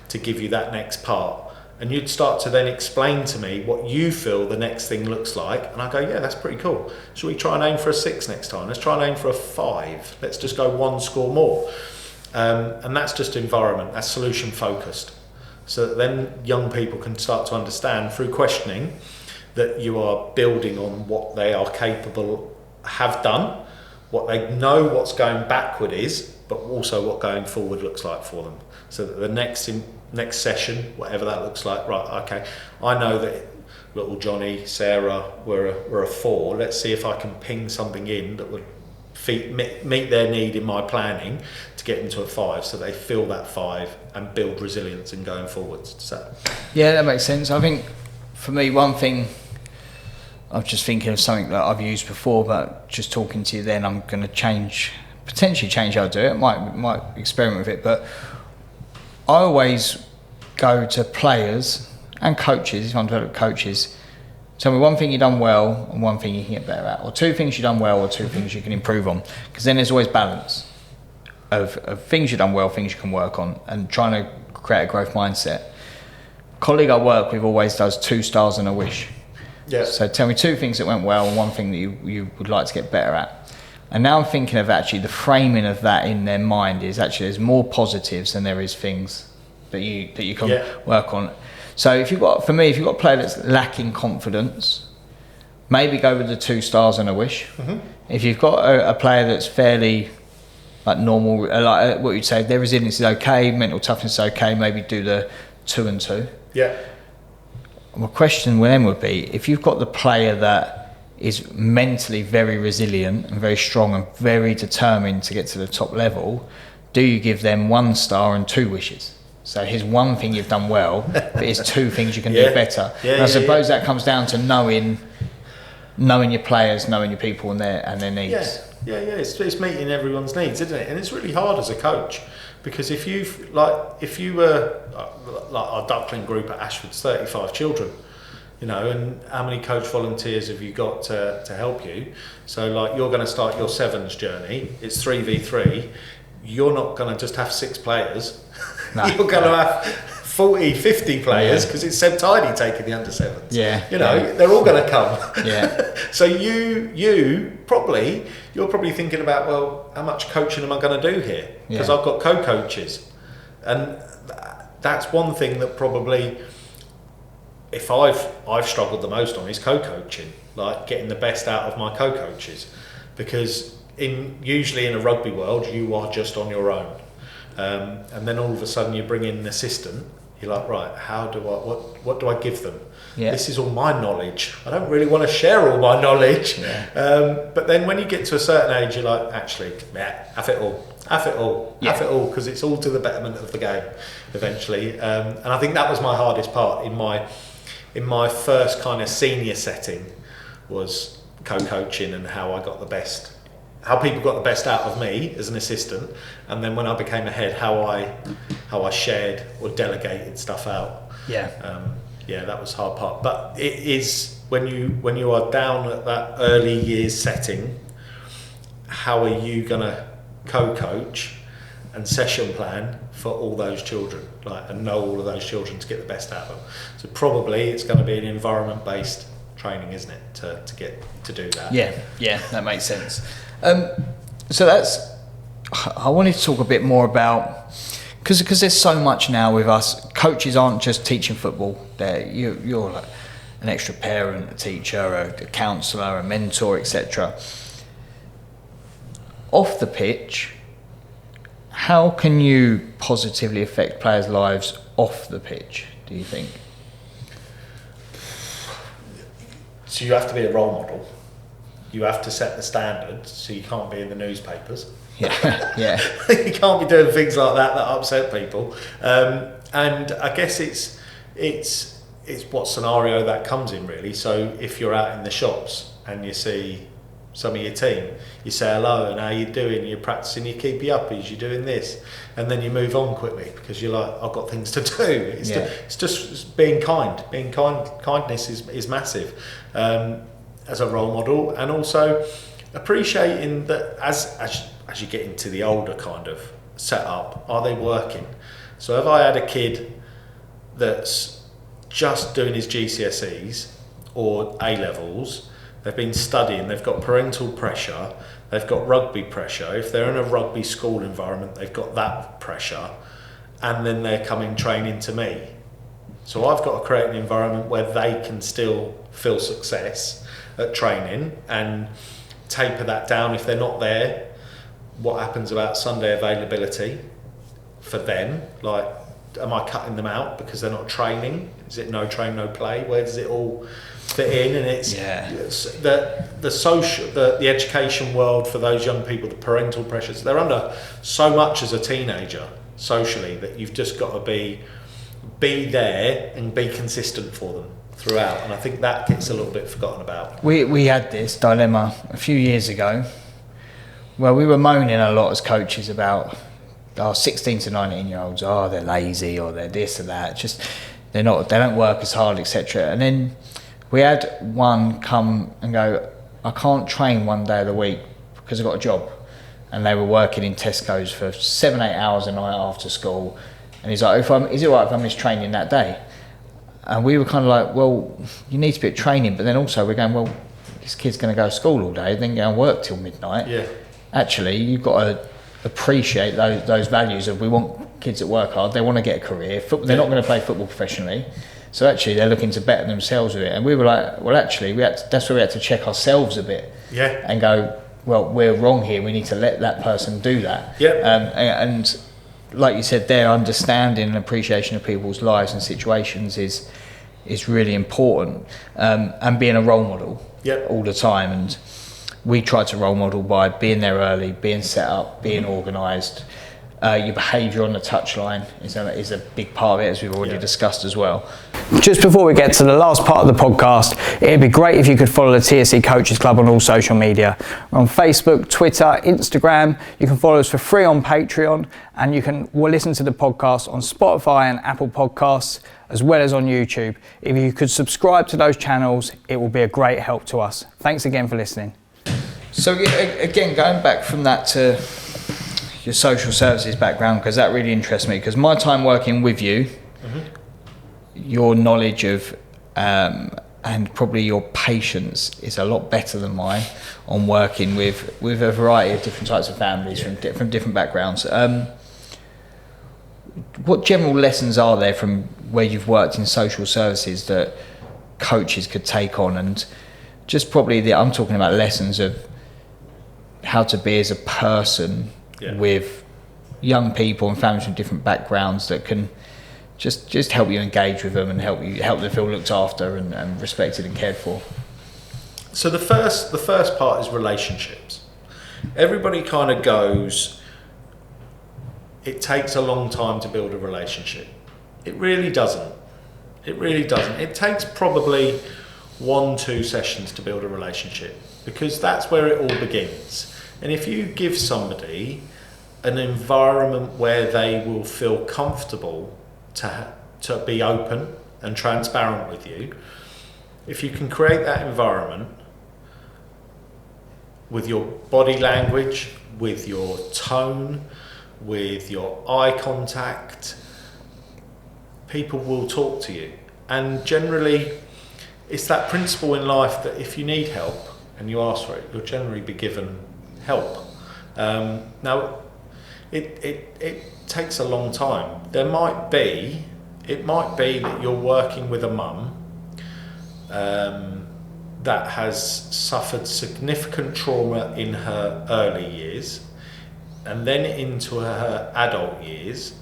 S2: to give you that next part? And you'd start to then explain to me what you feel the next thing looks like. And I go, yeah, that's pretty cool. Should we try and aim for a 6 next time? Let's try and aim for a 5. Let's just go 1 score more. And that's just environment. That's solution focused. So that then young people can start to understand through questioning that you are building on what they are capable, have done, what they know what's going backward is, but also what going forward looks like for them. So that the next session, whatever that looks like, right, okay, I know that little Johnny, Sarah were a 4. Let's see if I can ping something in that would meet their need in my planning to get them to a 5, so they feel that 5 and build resilience in going forwards. So
S1: yeah, that makes sense. I think for me, one thing, I'm just thinking of something that I've used before, but just talking to you then, I'm going to potentially change how I do it. Might experiment with it, but I always go to players and coaches, if I'm developing coaches, tell me one thing you've done well and one thing you can get better at, or 2 things you've done well or 2 things you can improve on, because then there's always balance of things you've done well, things you can work on, and trying to create a growth mindset. A colleague I work with always does 2 stars and a wish.
S2: Yeah.
S1: So tell me 2 things that went well and 1 thing that you would like to get better at. And now I'm thinking of actually the framing of that in their mind is actually there's more positives than there is things that you can work on. So if you've got a player that's lacking confidence, maybe go with the 2 stars and a wish. Mm-hmm. If you've got a player that's fairly like normal, like what you'd say, their resilience is okay, mental toughness is okay, maybe do the 2 and 2.
S2: Yeah.
S1: My question then would be, if you've got the player that is mentally very resilient and very strong and very determined to get to the top level, do you give them 1 star and 2 wishes? So here's 1 thing you've done well, but here's 2 things you can do better. And I suppose that comes down to knowing your players, knowing your people and their needs.
S2: Yeah. It's meeting everyone's needs, isn't it? And it's really hard as a coach, because if you were like our duckling group at Ashford's 35 children, you know, and how many coach volunteers have you got to help you? So like you're going to start your 7s journey, it's 3v3. You're not going to just have 6 players. No, you're going to have 40, 50 players, because it's Seb Tidey taking the under 7s. Yeah. You know, they're all going to come. Yeah. So you're probably thinking about, well, how much coaching am I going to do here? Because I've got co-coaches. And that's one thing that probably, if I've struggled the most on, is co-coaching, like getting the best out of my co-coaches, because usually in a rugby world you are just on your own, and then all of a sudden you bring in an assistant. You're like, right, what do I give them? This is all my knowledge. I don't really want to share all my knowledge. But then when you get to a certain age, you're like, actually, have it all, because it's all to the betterment of the game eventually. And I think that was my hardest part in my first kind of senior setting, was co-coaching and how people got the best out of me as an assistant, and then when I became a head, how I shared or delegated stuff out. That was the hard part. But it is when you are down at that early years setting, how are you going to co-coach and session plan for all those children, and know all of those children to get the best out of them. So probably it's going to be an environment-based training, isn't it, to get to do that?
S1: Yeah, that makes sense. So I wanted to talk a bit more about, because there's so much now with us. Coaches aren't just teaching football. You're like an extra parent, a teacher, a counsellor, a mentor, etc. Off the pitch, how can you positively affect players' lives off the pitch, do you think?
S2: So you have to be a role model. You have to set the standard, so you can't be in the newspapers.
S1: Yeah.
S2: You can't be doing things like that upset people. And I guess it's what scenario that comes in, really. So if you're out in the shops and you see some of your team, you say hello and how you doing, you're practicing your keepy uppies, you're doing this, and then you move on quickly because you're like, I've got things to do. It's just being kind. Kindness is massive as a role model, and also appreciating that as you get into the older kind of setup, are they working? So have I had a kid that's just doing his GCSEs or A-levels, they've been studying, they've got parental pressure, they've got rugby pressure. If they're in a rugby school environment, they've got that pressure, and then they're coming training to me. So I've got to create an environment where they can still feel success at training and taper that down if they're not there. What happens about Sunday availability for them? Like, am I cutting them out because they're not training? Is it no train, no play? Where does it all fit in? And it's the social, the education world for those young people, the parental pressures, they're under so much as a teenager socially that you've just got to be there and be consistent for them throughout. And I think that gets a little bit forgotten about.
S1: We had this dilemma a few years ago where we were moaning a lot as coaches about our 16 to 19 year olds, they're lazy or they're this or that, just they don't work as hard, etc. And then we had one come and go, I can't train one day of the week because I've got a job. And they were working in Tesco's for 7-8 hours a night after school. And he's like, is it right if I miss training that day? And we were kind of like, well, you need to be at training, but then also we're going, well, this kid's going to go to school all day, then go and work till midnight.
S2: Yeah.
S1: Actually, you've got to appreciate those values of, we want kids that work hard, they want to get a career. They're not going to play football professionally. So actually they're looking to better themselves with it. And we were like, well, actually, that's where we had to check ourselves a bit.
S2: Yeah. And
S1: go, well, we're wrong here. We need to let that person do that.
S2: Yeah.
S1: And like you said, their understanding and appreciation of people's lives and situations is really important. And being a role model all the time. And we try to role model by being there early, being set up, being organised. Your behaviour on the touchline is a big part of it, as we've already discussed as well. Just before we get to the last part of the podcast, it'd be great if you could follow the TSC Coaches Club on all social media. We're on Facebook, Twitter, Instagram. You can follow us for free on Patreon, and you can listen to the podcast on Spotify and Apple Podcasts, as well as on YouTube. If you could subscribe to those channels, it will be a great help to us. Thanks again for listening. So again, going back from that to your social services background, because that really interests me, because my time working with you, your knowledge of and probably your patience is a lot better than mine on working with a variety of different types of families from different backgrounds. What general lessons are there from where you've worked in social services that coaches could take on? And just probably I'm talking about lessons of how to be as a person with young people and families from different backgrounds that can just help you engage with them and help them feel looked after and respected and cared for.
S2: So the first part is relationships. Everybody kind of goes, it takes a long time to build a relationship. It really doesn't. It takes probably 1-2 sessions to build a relationship, because that's where it all begins. And if you give somebody an environment where they will feel comfortable to be open and transparent with you, if you can create that environment, with your body language, with your tone, with your eye contact, people will talk to you. And generally, it's that principle in life that if you need help and you ask for it, you'll generally be given help. Now, it takes a long time. It might be that you're working with a mum that has suffered significant trauma in her early years, and then into her adult years,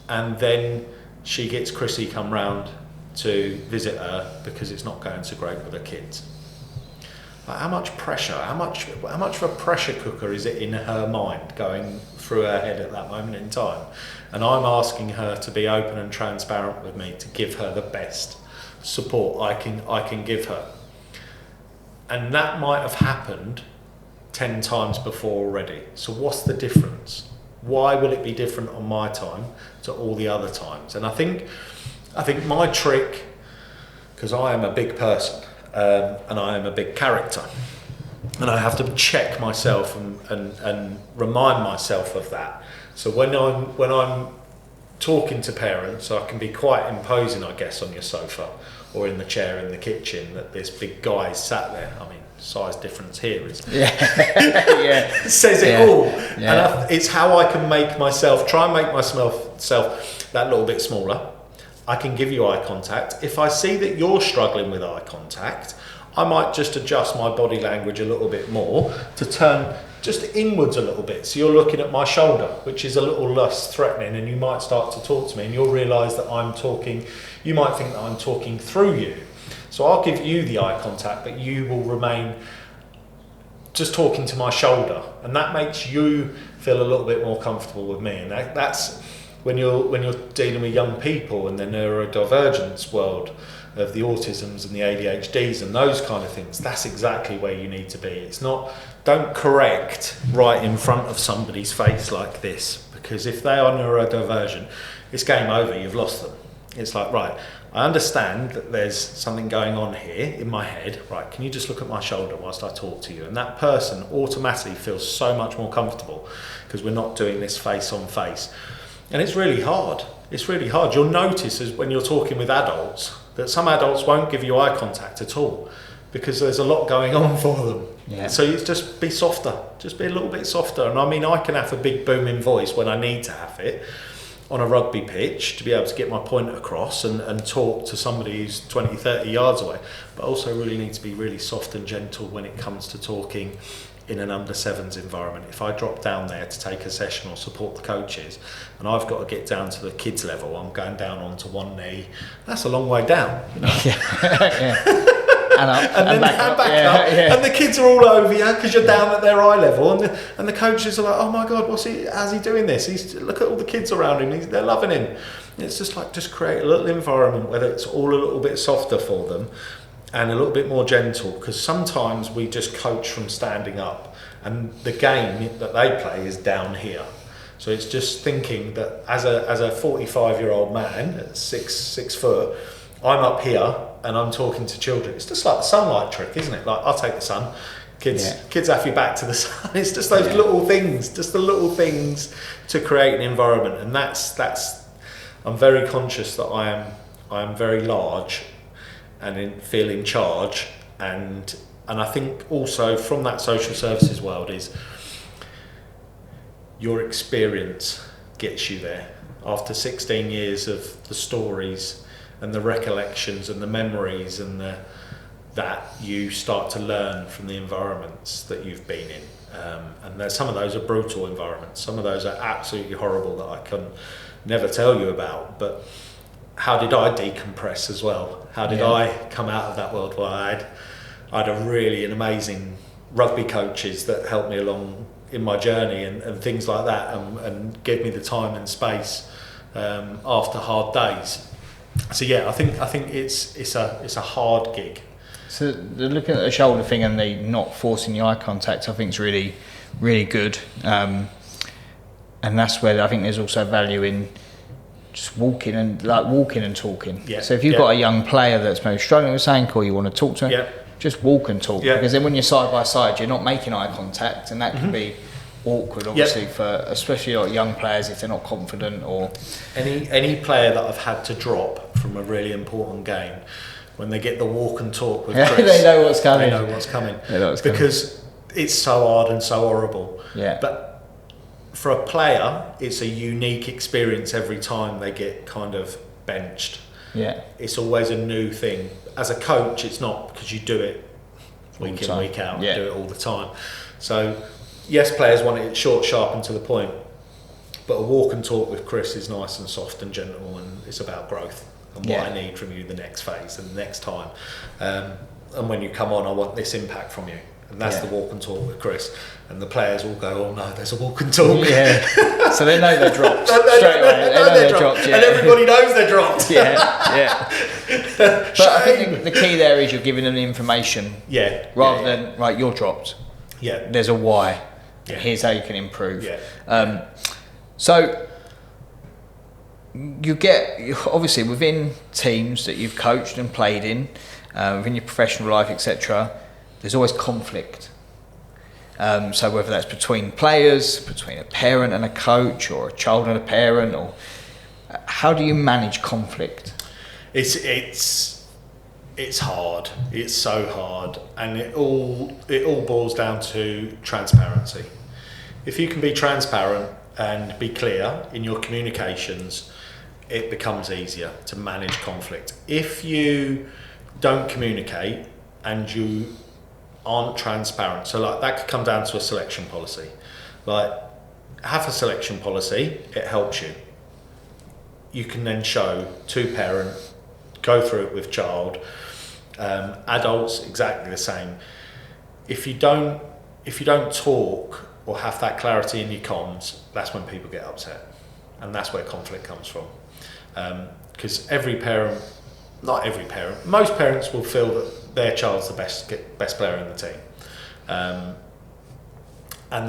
S2: and then she gets Chrissy come round to visit her because it's not going so great with her kids. Like, how much pressure, how much of a pressure cooker is it in her mind going through her head at that moment in time? And I'm asking her to be open and transparent with me, to give her the best support I can give her. And that might have happened 10 times before already. So what's the difference? Why will it be different on my time to all the other times? And I think my trick, because I am a big person and I am a big character, and I have to check myself and remind myself of that. So when I'm talking to parents, I can be quite imposing, I guess, on your sofa or in the chair in the kitchen, that this big guy sat there. I mean, size difference here is says it all. And it's how I can try and make myself that little bit smaller. I can give you eye contact. If I see that you're struggling with eye contact, I might just adjust my body language a little bit more to turn just inwards a little bit. So you're looking at my shoulder, which is a little less threatening, and you might start to talk to me and you'll realise that you might think that I'm talking through you. So I'll give you the eye contact, but you will remain just talking to my shoulder, and that makes you feel a little bit more comfortable with me. And that's when you're dealing with young people in the neurodivergence world of the autisms and the ADHDs and those kind of things. That's exactly where you need to be. It's not, don't correct right in front of somebody's face like this, because if they are neurodivergent, it's game over, you've lost them. It's like, right, I understand that there's something going on here in my head, right, can you just look at my shoulder whilst I talk to you? And that person automatically feels so much more comfortable because we're not doing this face on face. And it's really hard. It's really hard. You'll notice as when you're talking with adults that some adults won't give you eye contact at all because there's a lot going on for them. Yeah. So you just be softer. Just be a little bit softer. And I mean, I can have a big booming voice when I need to have it on a rugby pitch to be able to get my point across and talk to somebody who's 20, 30 yards away. But also really need to be really soft and gentle when it comes to talking in an under sevens environment. If I drop down there to take a session or support the coaches and I've got to get down to the kids level, I'm going down onto one knee. That's a long way down, you know? And up, and then back up. And the kids are all over you because you're down at their eye level, and the coaches are like, oh my God, how's he doing this? Look at all the kids around him, they're loving him. And it's just like, just create a little environment where it's all a little bit softer for them and a little bit more gentle, because sometimes we just coach from standing up and the game that they play is down here. So it's just thinking that as a 45-year-old man at 6 foot, I'm up here and I'm talking to children. It's just like the sunlight trick, isn't it? Like, I'll take the sun. Kids have you back to the sun. It's just those little things, just the little things to create an environment. And that's I'm very conscious that I am very large and feel in charge. And I think also from that social services world is your experience gets you there. After 16 years of the stories and the recollections and the memories and that you start to learn from the environments that you've been in. And some of those are brutal environments. Some of those are absolutely horrible that I can never tell you about. But how did I decompress as well? How did I come out of that world? Well, I had an amazing rugby coaches that helped me along in my journey and things like that, and gave me the time and space after hard days. So I think it's a hard gig.
S1: So looking at the shoulder thing and the not forcing the eye contact, I think is really, really good. And that's where I think there's also value in just walking and talking. Yeah. So if you've got a young player that's maybe struggling with something or you want to talk to him, just walk and talk, because then when you're side by side, you're not making eye contact, and that can be awkward, obviously, for especially like young players if they're not confident. Or
S2: any player that I've had to drop from a really important game, when they get the walk and talk with Chris,
S1: they know what's coming.
S2: They know what's coming. Because it's so hard and so horrible.
S1: Yeah.
S2: But for a player, it's a unique experience every time they get kind of benched.
S1: Yeah.
S2: It's always a new thing. As a coach, it's not, because you do it week in, week out, you do it all the time. So, yes, players want it short, sharp and to the point, but a walk and talk with Chris is nice and soft and gentle, and it's about growth and what I need from you the next phase and the next time. And when you come on, I want this impact from you. And that's the walk and talk with Chris. And the players all go, oh no, there's a walk and talk.
S1: Yeah. So they know they're dropped straight away. They know they're dropped.
S2: And everybody knows they're dropped.
S1: Yeah. But I think the key there is you're giving them the information. Rather than, right, you're dropped.
S2: Yeah.
S1: There's a why. Here's how you can improve.
S2: Yeah.
S1: So you get, obviously within teams that you've coached and played in, within your professional life, etc., there's always conflict. So whether that's between players, between a parent and a coach, or a child and a parent, or how do you manage conflict?
S2: It's hard. It's so hard, and it all boils down to transparency. If you can be transparent and be clear in your communications, it becomes easier to manage conflict. If you don't communicate and you aren't transparent, so like that could come down to a selection policy. Like, have a selection policy, it helps you. You can then show to parent, go through it with child, adults exactly the same. If you don't talk or have that clarity in your comms, that's when people get upset, and that's where conflict comes from. Because every parent, not every parent, most parents will feel that their child's the best player in the team, and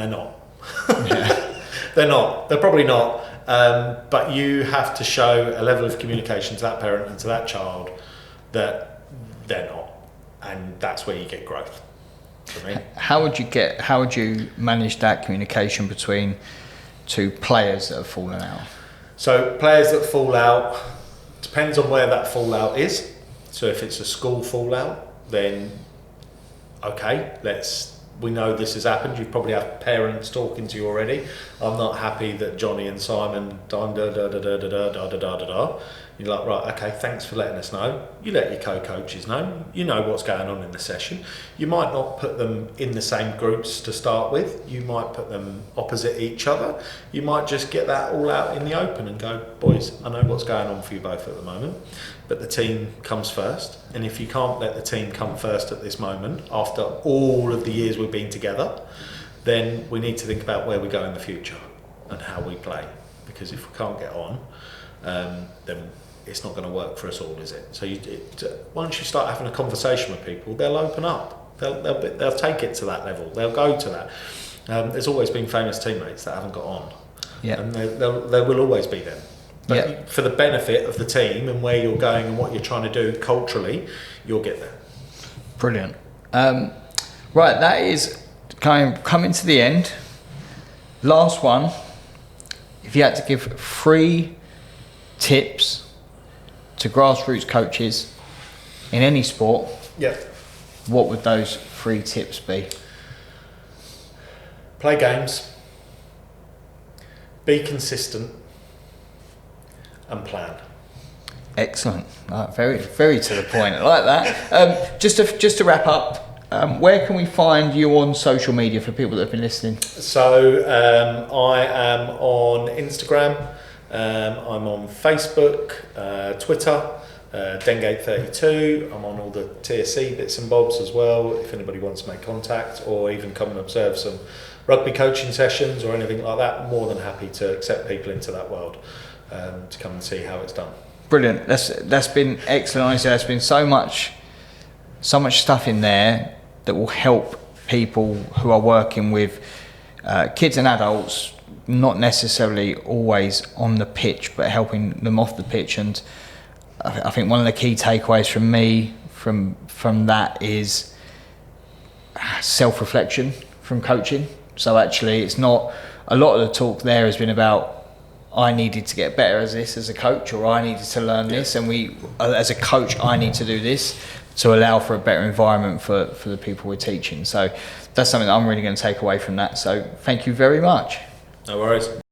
S2: they're not. They're not. They're probably not. But you have to show a level of communication to that parent and to that child that they're not, and that's where you get growth. For me. How
S1: would you manage that communication between two players that have fallen out?
S2: So players that fall out, depends on where that fallout is. So if it's a school fallout, then okay, we know this has happened. You probably have parents talking to you already. I'm not happy that Johnny and Simon da da da da da da da da da da. You're like, right, okay, thanks for letting us know. You let your co-coaches know. You know what's going on in the session. You might not put them in the same groups to start with. You might put them opposite each other. You might just get that all out in the open and go, boys, I know what's going on for you both at the moment, but the team comes first. And if you can't let the team come first at this moment, after all of the years we've been together, then we need to think about where we go in the future and how we play. Because if we can't get on, then it's not going to work for us all, is it? So once you start having a conversation with people, they'll open up. They'll take it to that level. They'll go to that. There's always been famous teammates that haven't got on, and there will always be them. But for the benefit of the team and where you're going and what you're trying to do culturally, you'll get there.
S1: Brilliant. Right, that is coming to the end. Last one. If you had to give 3 tips to grassroots coaches in any sport, what would those 3 tips be?
S2: Play games, be consistent, and plan.
S1: Excellent. Very, very to the point. I like that. Just to wrap up, where can we find you on social media for people that have been listening?
S2: So I am on Instagram. I'm on Facebook, Twitter, Dengate32. I'm on all the TSC bits and bobs as well, if anybody wants to make contact or even come and observe some rugby coaching sessions or anything like that. I'm more than happy to accept people into that world to come and see how it's done.
S1: Brilliant. That's been excellent. Honestly, there's been so much stuff in there that will help people who are working with kids and adults, not necessarily always on the pitch, but helping them off the pitch. And I think one of the key takeaways from me from that is self-reflection from coaching. So actually it's not, a lot of the talk there has been about I needed to get better as this as a coach, or I needed to learn this, and as a coach I need to do this to allow for a better environment for the people we're teaching. So that's something that I'm really going to take away from that. So thank you very much.
S2: No worries.